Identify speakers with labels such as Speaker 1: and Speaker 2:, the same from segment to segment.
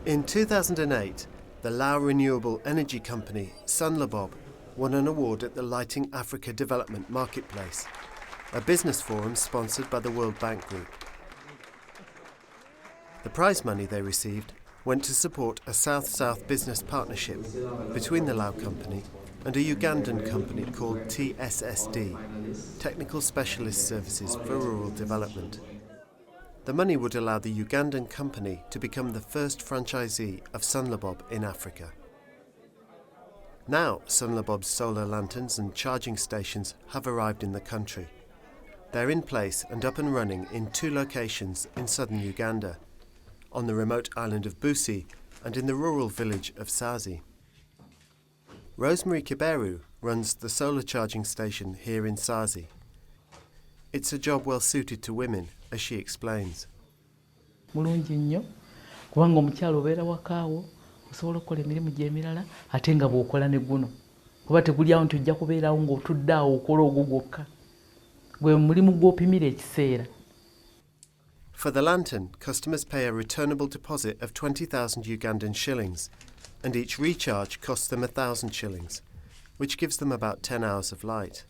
Speaker 1: In 2008, the Lao renewable energy company Sunlabob won an award at the Lighting Africa Development Marketplace, a business forum sponsored by the World Bank Group. The prize money they received went to support a South-South business partnership between the Lao company and a Ugandan company called TSSD, Technical Specialist Services for Rural Development. The money would allow the Ugandan company to become the first franchisee of Sunlabob in Africa. Now, Sunlabob's solar lanterns and charging stations have arrived in the country. They're in place and up and running in 2 locations in southern Uganda, on the remote island of Busi and in the rural village of Sazi. Rosemary Kiberu runs the solar charging station here in Sazi. It's a job well suited to women, as she explains.
Speaker 2: Mulungi nnyo kubanga omukyalo obeera wakaawo osobola okukola emirimu gy'emirala ate nga bw'okola ne guno kuba teguli awo nti ojja kubeerawo ng'otudde awo okola ogwo gwokka gwe mulimu gw'opimira ekiseera.
Speaker 1: For the lantern, customers pay a returnable deposit of 20,000 Ugandan shillings, and each recharge costs them 1,000 shillings, which gives them about 10 hours of light.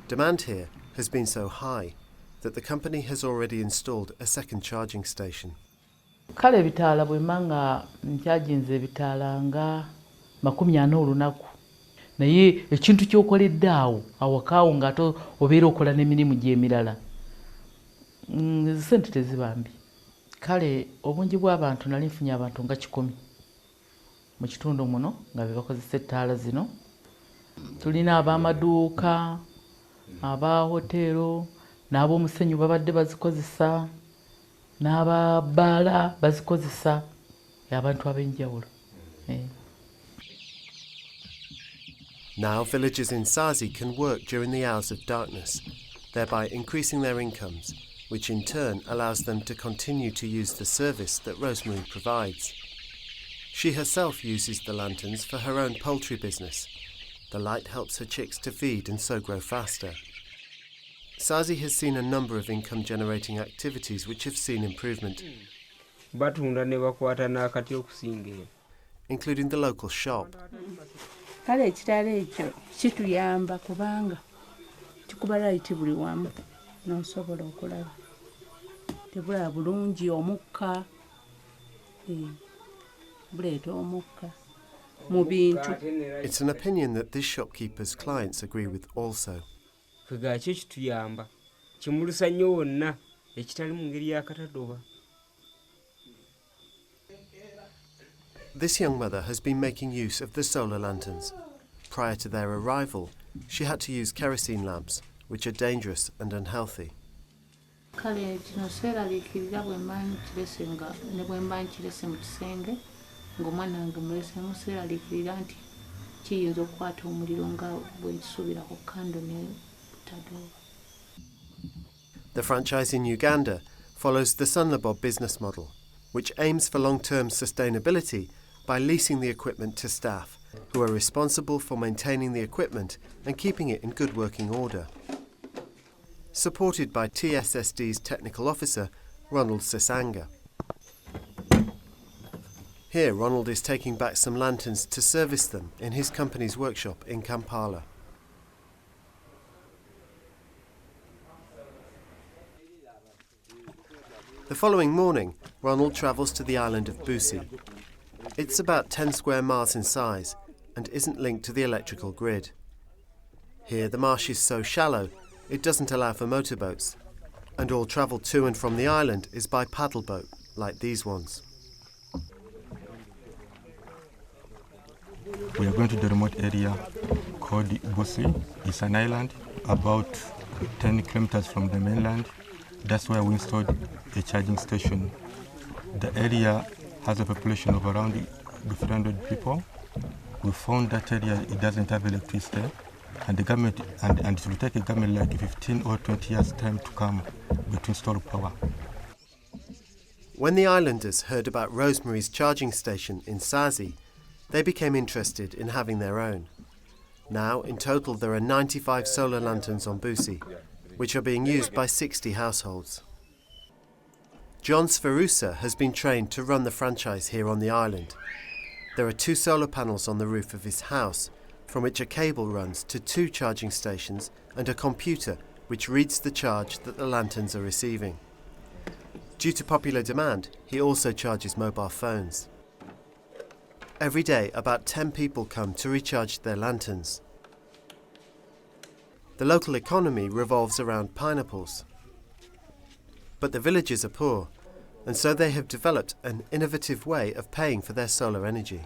Speaker 1: Demand here has been so high that the company has already installed a second charging station.
Speaker 2: Kale ebitaala bwe manga nkyaginze ebitaala nga 40 olunaku. Naye ekintu ky'okoledde awo awakaawo ng'ate obeera okola n'emirimu gy'emirala. Sente tezibambi. Kale obungi bw'abantu nali nfunye abantu nga 10 mu kitundu muno nga be bakozesa ettaala zino. Tulina ab'amaduuka, aba hoteero, n'ab'omusenyu babadde bazikozesa, n'ababbaala bazikozesa, abantu ab'enjawulo.
Speaker 1: Now villagers in Sazi can work during the hours of darkness, thereby increasing their incomes, which in turn allows them to continue to use the service that Rosemary provides. She herself uses the lanterns for her own poultry business. The light helps her chicks to feed and so grow faster. Sazi has seen a number of income-generating activities which have seen improvement, including the local shop.
Speaker 3: Kale ekitala ekyo kituyamba kubanga kikuba light buli wamu n'osobola okulaba. Tebulaba bulungi omukka, buleeta omukka mu bintu.
Speaker 1: It's an opinion that this shopkeeper's clients agree with also.
Speaker 4: Kigakyo kituyamba kimulusa nnyo wonna ekitali mu ngeri y'akatadoba.
Speaker 1: This young mother has been making use of the solar lanterns. Prior to their arrival, she had to use kerosene lamps, which are dangerous and unhealthy.
Speaker 3: Kale kino seeraliikirira bwe mba nkirese nga ne bwe mba nkirese mu kisenge ng'omwana wange mulesemu seeraliikirira nti kiyinza okukwata omuliro nga bwe nkisuubira ku kando ne butadoba.
Speaker 1: The franchise in Uganda follows the Sunlabob business model, which aims for long-term sustainability by leasing the equipment to staff, who are responsible for maintaining the equipment and keeping it in good working order. Supported by TSSD's technical officer, Ronald Sisanga. Here, Ronald is taking back some lanterns to service them in his company's workshop in Kampala. The following morning, Ronald travels to the island of Busi. It's about 10 square miles in size and isn't linked to the electrical grid. Here, the marsh is so shallow, it doesn't allow for motorboats, and all travel to and from the island is by paddle boat, like these ones.
Speaker 5: We are going to the remote area called Busi. It's an island about 10 kilometers from the mainland. That's where we installed a charging station. The area has a population of around 300 people. We found that area, it doesn't have electricity, and the government, and it will take a government like 15 or 20 years time to come to install power.
Speaker 1: When the islanders heard about Rosemary's charging station in Sazi, they became interested in having their own. Now, in total, there are 95 solar lanterns on Busi, which are being used by 60 households. John Sferusa has been trained to run the franchise here on the island. There are 2 solar panels on the roof of his house, from which a cable runs to 2 charging stations and a computer which reads the charge that the lanterns are receiving. Due to popular demand, he also charges mobile phones. Every day, about 10 people come to recharge their lanterns. The local economy revolves around pineapples. But the villagers are poor, and so they have developed an innovative way of paying for their solar energy.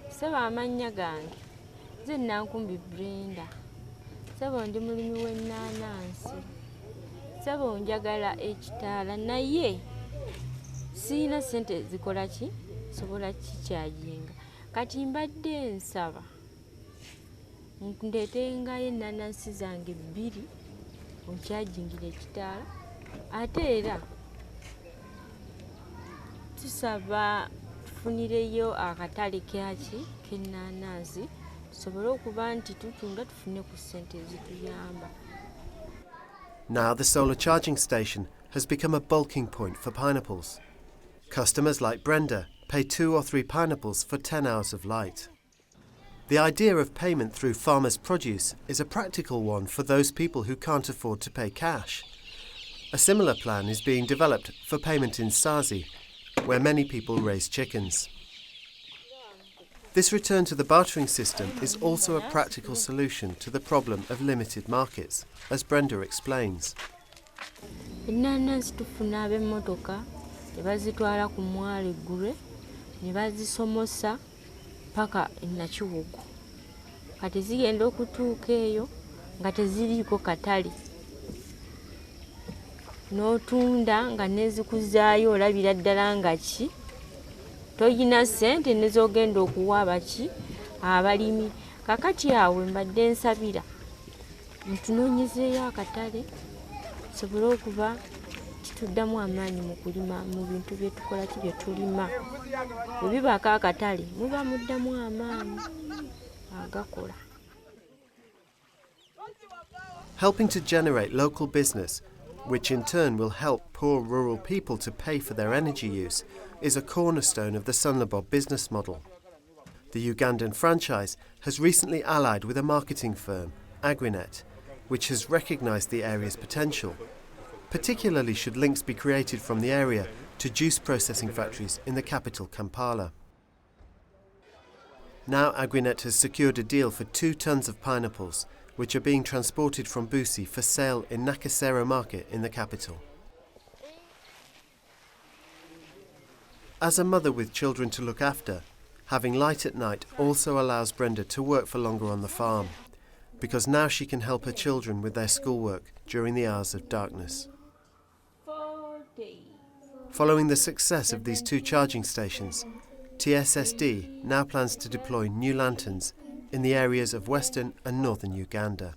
Speaker 6: Saba amanya gange nze Nankumbi Brenda saba ndi mulimi w'ennaanansi saba njagala ekitaala naye siina ssente zikola ki sobola kikyajinga kati mbadde nsaba ndeetengayo ennaanansi zange 2 onkyajingira ekitaala ate era tusaba tufunireyo akatale kaki k'ennaanansi tusobole okuba nti tutunda tufune ku ssente ezituyamba.
Speaker 1: Now the solar charging station has become a bulking point for pineapples. Customers like Brenda pay 2 or 3 pineapples for 10 hours of light. The idea of payment through farmers' produce is a practical one for those people who can't afford to pay cash. A similar plan is being developed for payment in Sazi, where many people raise chickens. This return to the bartering system is also a practical solution to the problem of limited markets, as Brenda explains.
Speaker 6: Ennaanansi tufuna ab'emmotoka ne bazitwala ku mwalo eggulwe ne bazisomosa paka e Nakiwugu. Kati zigenda okutuuka eyo nga teziriiko katale. N'otunda nga nezikuzaayo olabira ddala nga ki toyina ssente nezogenda okuwa abaki abalimi. Kakati awo mbadde nsabira ntunoonyezeeyo akatale sobole okuba kituddamu amaanyi mu kulima mu bintu bye tukola ki bye tulima. Bwe bibaako akatale muba muddamu amaanyi agakola.
Speaker 1: Helping to generate local business, which in turn will help poor rural people to pay for their energy use, is a cornerstone of the Sunlabob business model. The Ugandan franchise has recently allied with a marketing firm, Agrinet, which has recognised the area's potential. Particularly should links be created from the area to juice processing factories in the capital, Kampala. Now Agrinet has secured a deal for 2 tons of pineapples, which are being transported from Busi for sale in Nakasero market in the capital. As a mother with children to look after, having light at night also allows Brenda to work for longer on the farm, because now she can help her children with their schoolwork during the hours of darkness. Following the success of these 2 charging stations, TSSD now plans to deploy new lanterns in the areas of western and northern Uganda.